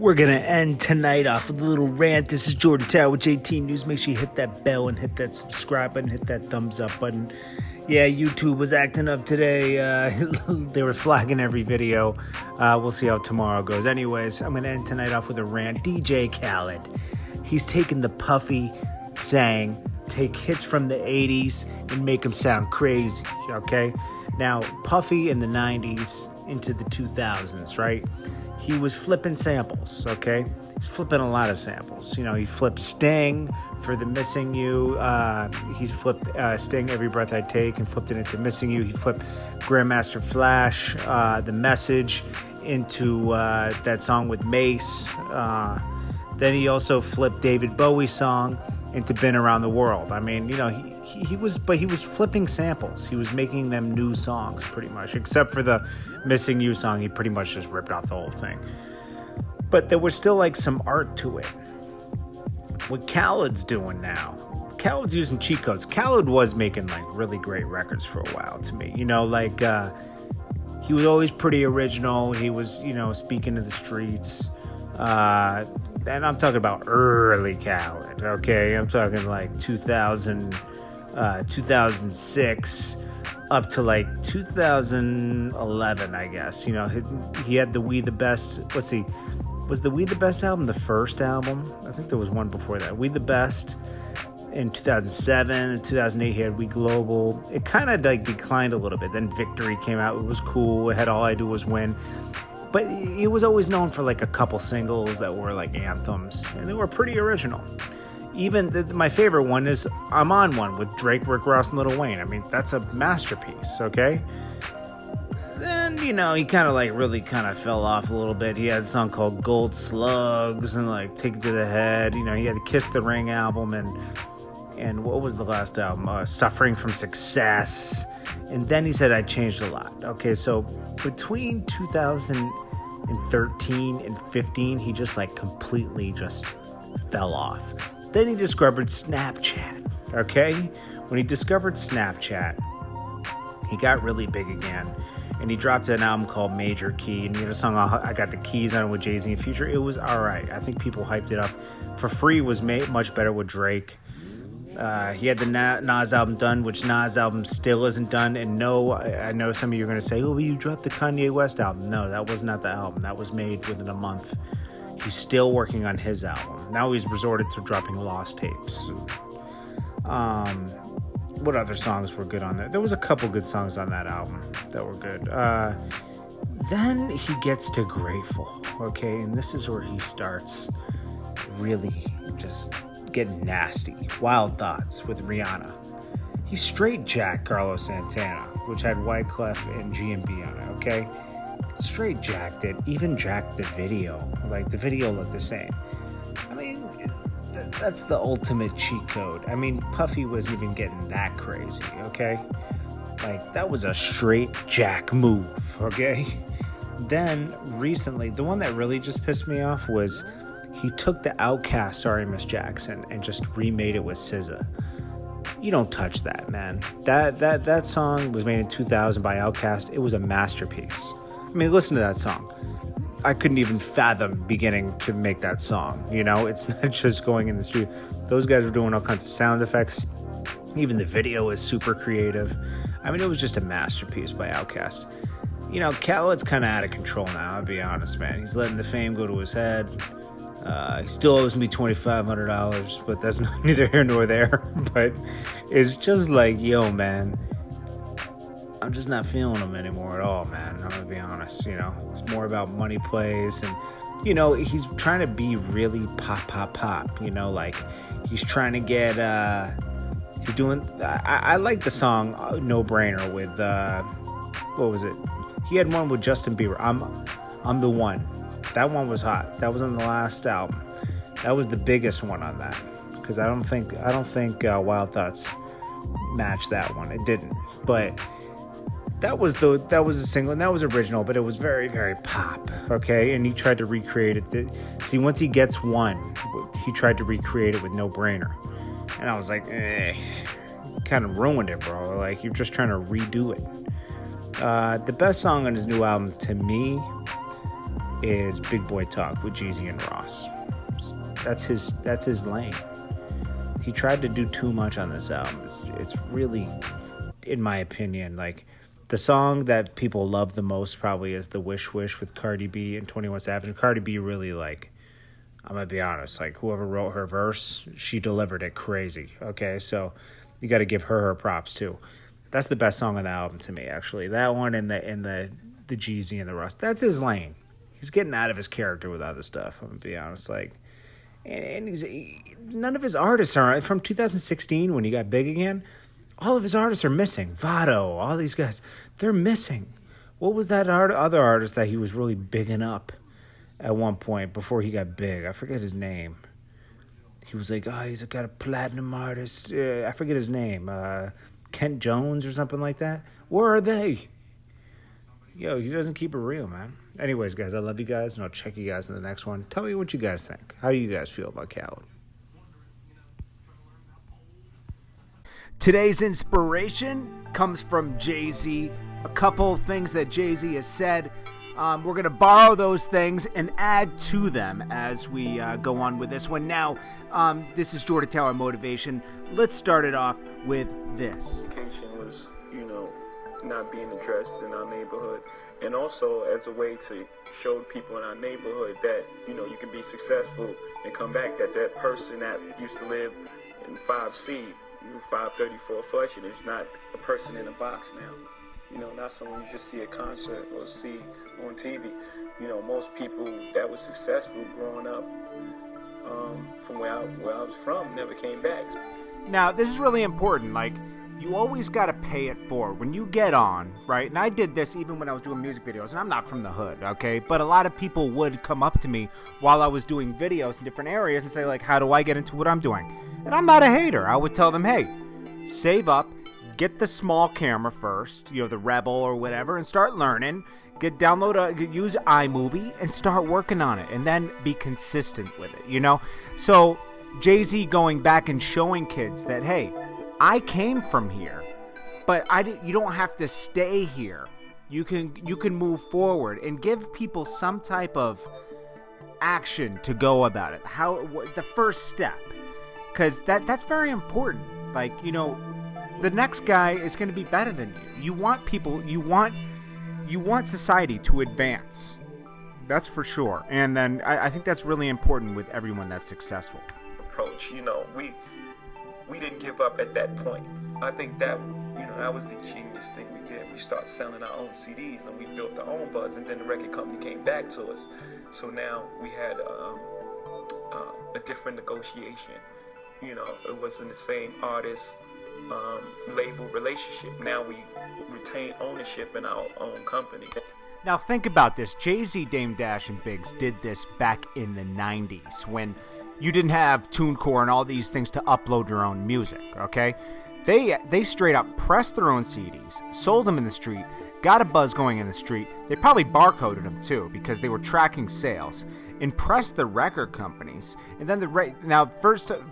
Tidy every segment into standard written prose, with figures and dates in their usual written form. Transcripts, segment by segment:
We're going to end tonight off with a little rant. This is Jordan Tower with JT News. Make sure you hit that bell and hit that subscribe button, hit that thumbs up button. Yeah, YouTube was acting up today. They were flagging every video. We'll see how tomorrow goes. Anyways, I'm going to end tonight off with a rant. DJ Khaled. He's taken the Puffy saying, take hits from the 80s and make them sound crazy, okay? Now, Puffy in the 90s into the 2000s, right? He was flipping samples, okay? He's flipping a lot of samples. You know, he flipped Sting for the Missing You. He's flipped Sting, Every Breath I Take, and flipped it into Missing You. He flipped Grandmaster Flash, The Message, into that song with Mace. Then he also flipped David Bowie's song into Been Around the World. I mean, you know, he was flipping samples. He was making them new songs pretty much, except for the Missing You song. He pretty much just ripped off the whole thing. But there was still like some art to it. What Khaled's doing now, Khaled's using cheat codes. Khaled was making like really great records for a while to me. You know, like he was always pretty original. He was, you know, speaking to the streets. And I'm talking about early Khaled, okay? I'm talking like 2006 up to like 2011, I guess. You know, he had the We the Best. Let's see. Was the We the Best album the first album? I think there was one before that. We the Best in 2007. In 2008, he had We Global. It kind of like declined a little bit. Then Victory came out. It was cool. It had All I Do Was Win. But it was always known for like a couple singles that were like anthems, and they were pretty original. Even my favorite one is I'm On One with Drake, Rick Ross, and Lil Wayne. I mean, that's a masterpiece, okay? Then, you know, he kind of like really kind of fell off a little bit. He had a song called Gold Slugs and like Take It to the Head. You know, he had the Kiss the Ring album and what was the last album? Suffering from Success. And then he said I changed a lot. Okay, so between 2013 and 15, he just like completely just fell off. Then he discovered Snapchat, okay? When he discovered Snapchat, he got really big again. And he dropped an album called Major Key. And he had a song, I Got the Keys on it with Jay-Z and Future. It was all right. I think people hyped it up. For Free was much better with Drake. He had the Nas album done, which Nas album still isn't done. And no, I know some of you are going to say, oh, you dropped the Kanye West album. No, that was not the album. That was made within a month. He's still working on his album. Now he's resorted to dropping lost tapes. What other songs were good on there? There was a couple good songs on that album that were good. Then he gets to Grateful, okay? And this is where he starts really just getting nasty. Wild Thoughts with Rihanna. He straight jacked Carlos Santana, which had Wyclef and G&B on it, okay? Straight jacked it, even jacked the video. Like, the video looked the same. I mean, that's the ultimate cheat code. I mean, Puffy wasn't even getting that crazy, okay? Like, that was a straight jack move, okay? Then, recently, the one that really just pissed me off was he took the Outkast Sorry Miss Jackson and just remade it with SZA. You don't touch that, man. That song was made in 2000 by Outkast. It was a masterpiece. I mean, listen to that song. I couldn't even fathom beginning to make that song. You know, it's not just going in the studio. Those guys were doing all kinds of sound effects. Even the video is super creative. I mean, it was just a masterpiece by Outkast. You know, Khaled's kind of out of control now, I'll be honest, man. He's letting the fame go to his head. He still owes me $2,500, but that's neither here nor there. But it's just like, yo, man, I'm just not feeling him anymore at all, man. I'm gonna be honest, you know. It's more about money plays, and, you know, he's trying to be really pop, you know, like, he's trying to get, he's doing, I like the song No Brainer with, what was it? He had one with Justin Bieber, I'm the One. That one was hot. That was on the last album. That was the biggest one on that, because I don't think Wild Thoughts matched that one. It didn't. But that was a single, and that was original, but it was very, very pop. Okay, and he tried to recreate it. See, once he gets one, he tried to recreate it with No Brainer, and I was like, kind of ruined it, bro. Like, you're just trying to redo it. The best song on his new album to me is Big Boy Talk with Jeezy and Ross. That's his lane. He tried to do too much on this album. It's really, in my opinion, like, the song that people love the most probably is the Wish Wish with Cardi B and 21 Savage. And Cardi B really, like, I'm going to be honest, like, whoever wrote her verse, she delivered it crazy, okay? So you got to give her props, too. That's the best song on the album to me, actually. That one and the Jeezy and the Russ. That's his lane. He's getting out of his character with other stuff, I'm going to be honest. Like, and none of his artists are, from 2016 when he got big again, all of his artists are missing. Vado, all these guys, they're missing. What was that other artist that he was really bigging up at one point before he got big? I forget his name. He was like, oh, he's got a platinum artist. I forget his name. Kent Jones or something like that. Where are they? Yo, he doesn't keep it real, man. Anyways, guys, I love you guys, and I'll check you guys in the next one. Tell me what you guys think. How do you guys feel about Khaled? Today's inspiration comes from Jay-Z. A couple of things that Jay-Z has said. We're going to borrow those things and add to them as we go on with this one. Now, this is Jordan Tower Motivation. Let's start it off with this. Education was, not being addressed in our neighborhood, and also as a way to show people in our neighborhood that, you can be successful and come back, that person that used to live in 5C, 534 Flushing is not a person in a box now. Not someone you just see at a concert or see on TV. Most people that were successful growing up from where I was from never came back. Now, this is really important. Like, you always got to pay it forward. When you get on, right? And I did this even when I was doing music videos, and I'm not from the hood, okay? But a lot of people would come up to me while I was doing videos in different areas and say, like, how do I get into what I'm doing? And I'm not a hater. I would tell them, hey, save up, get the small camera first, the Rebel or whatever, and start learning. Use iMovie and start working on it, and then be consistent with it, So Jay-Z going back and showing kids that, hey, I came from here, but you don't have to stay here. You can move forward and give people some type of action to go about it. The first step, because that's very important. Like, the next guy is going to be better than you. You want people, you want society to advance. That's for sure. And then I think that's really important with everyone that's successful. Approach, we didn't give up at that point. I think that, that was the genius thing we did. We started selling our own CDs and we built our own buzz, and then the record company came back to us. So now we had a different negotiation. It wasn't the same artist label relationship. Now we retain ownership in our own company. Now think about this. Jay-Z, Dame Dash, and Biggs did this back in the 90s when you didn't have TuneCore and all these things to upload your own music, okay? They straight up pressed their own CDs, sold them in the street, got a buzz going in the street. They probably barcoded them too because they were tracking sales, impressed the record companies, and then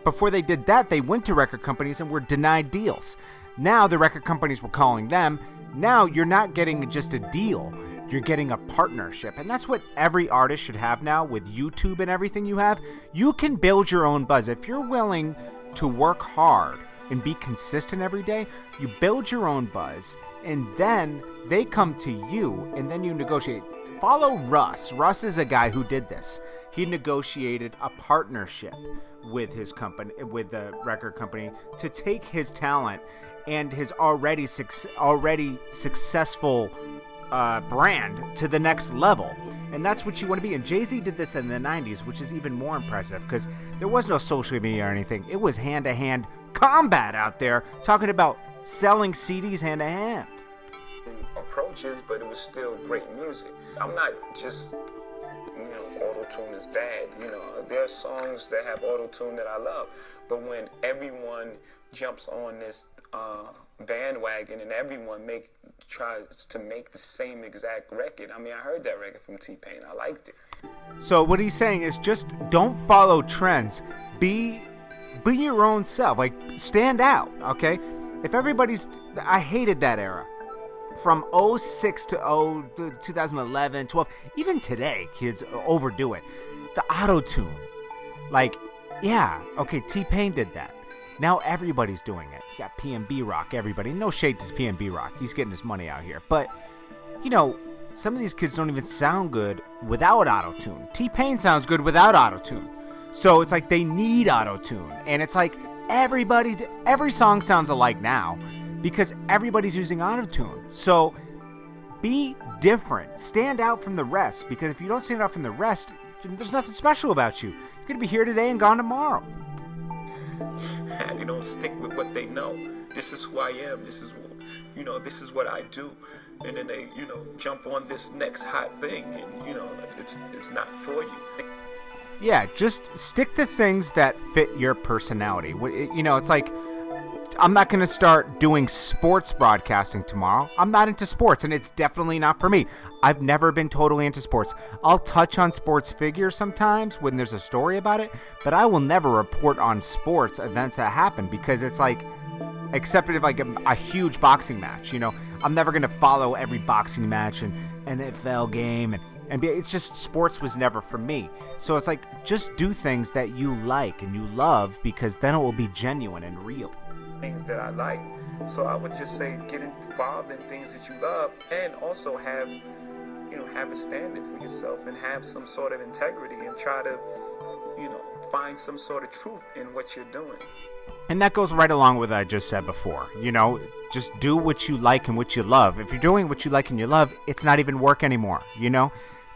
before they did that, they went to record companies and were denied deals. Now the record companies were calling them. Now you're not getting just a deal. You're getting a partnership, and that's what every artist should have now with YouTube and everything you have. You can build your own buzz. If you're willing to work hard and be consistent every day, you build your own buzz, and then they come to you, and then you negotiate. Follow Russ. Russ is a guy who did this. He negotiated a partnership with his company, with the record company, to take his talent and his already successful brand to the next level. And that's what you want to be. And Jay-Z did this in the 90s, which is even more impressive because there was no social media or anything. It was hand-to-hand combat out there, talking about selling CDs hand-to-hand. Approaches, but it was still great music. I'm not just, auto-tune is bad. There are songs that have auto-tune that I love. But when everyone jumps on this bandwagon and everyone tries to make the same exact record. I heard that record from T-Pain. I liked it. So what he's saying is just don't follow trends. Be your own self. Like, stand out, okay? I hated that era. from 06 to 2011, 12, even today, kids overdo it. The auto-tune. Like, yeah, okay, T-Pain did that. Now everybody's doing it. You got PNB Rock, everybody. No shade to PNB Rock. He's getting his money out here. But, you know, some of these kids don't even sound good without auto-tune. T-Pain sounds good without auto-tune. So it's like they need auto-tune. And it's like every song sounds alike now because everybody's using auto-tune. So be different. Stand out from the rest, because if you don't stand out from the rest, there's nothing special about you. You're going to be here today and gone tomorrow. They don't stick with what they know. This is who I am. This is what I do. And then they, jump on this next hot thing, and, it's not for you. Yeah, just stick to things that fit your personality. It's like, I'm not going to start doing sports broadcasting tomorrow. I'm not into sports, and it's definitely not for me. I've never been totally into sports. I'll touch on sports figures sometimes when there's a story about it, but I will never report on sports events that happen, because it's like, except if like a huge boxing match, I'm never going to follow every boxing match and NFL game, and it's just, sports was never for me. So it's like, just do things that you like and you love, because then it will be genuine and real. Things that I like. So I would just say get involved in things that you love, and also have a standard for yourself, and have some sort of integrity, and try to find some sort of truth in what you're doing. And that goes right along with what I just said before. Just do what you like and what you love. If you're doing what you like and you love, it's not even work anymore.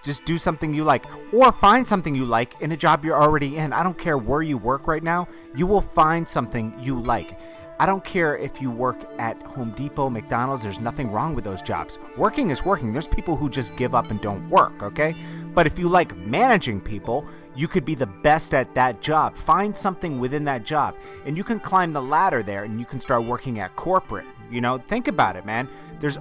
Just do something you like, or find something you like in a job you're already in. I don't care where you work right now. You will find something you like. I don't care if you work at Home Depot, McDonald's. There's nothing wrong with those jobs. Working is working. There's people who just give up and don't work, okay? But if you like managing people, you could be the best at that job. Find something within that job, and you can climb the ladder there, and you can start working at corporate. Think about it, man. There's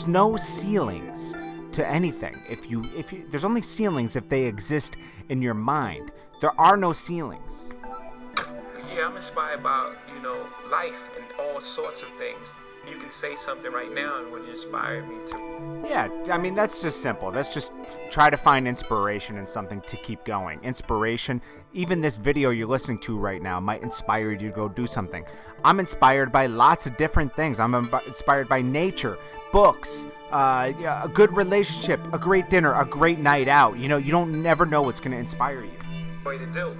no ceilings to anything. If you there's only ceilings if they exist in your mind. There are no ceilings. Yeah, I'm inspired by, life and all sorts of things. You can say something right now and would inspire me to. Yeah, I mean, that's just simple. That's just try to find inspiration in something to keep going. Inspiration, even this video you're listening to right now might inspire you to go do something. I'm inspired by lots of different things. I'm inspired by nature, books, a good relationship, a great dinner, a great night out. You don't never know what's going to inspire you. Way to do,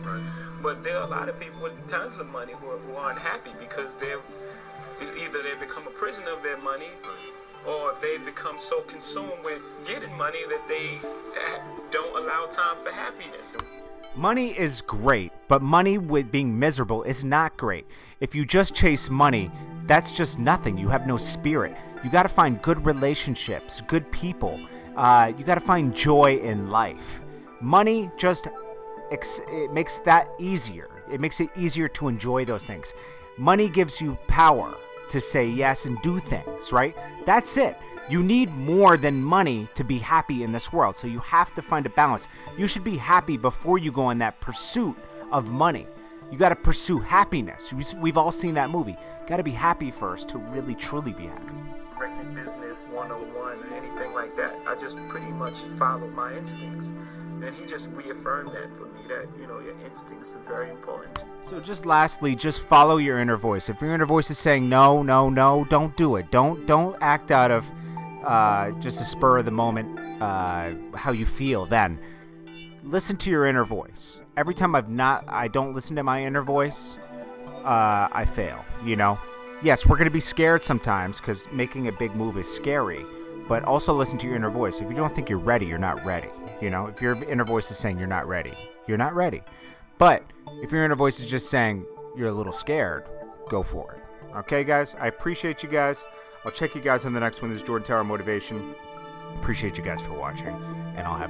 but there are a lot of people with tons of money who aren't happy, because either they become a prisoner of their money, or they become so consumed with getting money that they don't allow time for happiness. Money is great, but money with being miserable is not great. If you just chase money, that's just nothing. You have no spirit. You got to find good relationships, good people. You got to find joy in life. Money just it makes that easier. It makes it easier to enjoy those things. Money gives you power to say yes and do things, right? That's it. You need more than money to be happy in this world. So you have to find a balance. You should be happy before you go in that pursuit of money. You got to pursue happiness. We've all seen that movie. Got to be happy first to really, truly be happy. Breaking Business 101 and anything like that. I just pretty much followed my instincts. And he just reaffirmed that for me, that, your instincts are very important. So just lastly, just follow your inner voice. If your inner voice is saying no, no, no, don't do it. Don't act out of just a spur of the moment how you feel then. Listen to your inner voice. Every time I don't listen to my inner voice, I fail, Yes, we're going to be scared sometimes, because making a big move is scary, but also listen to your inner voice. If you don't think you're ready, you're not ready. If your inner voice is saying you're not ready, you're not ready. But if your inner voice is just saying you're a little scared, go for it. Okay, guys? I appreciate you guys. I'll check you guys on the next one. This is Jordan Tower Motivation. Appreciate you guys for watching, and I'll have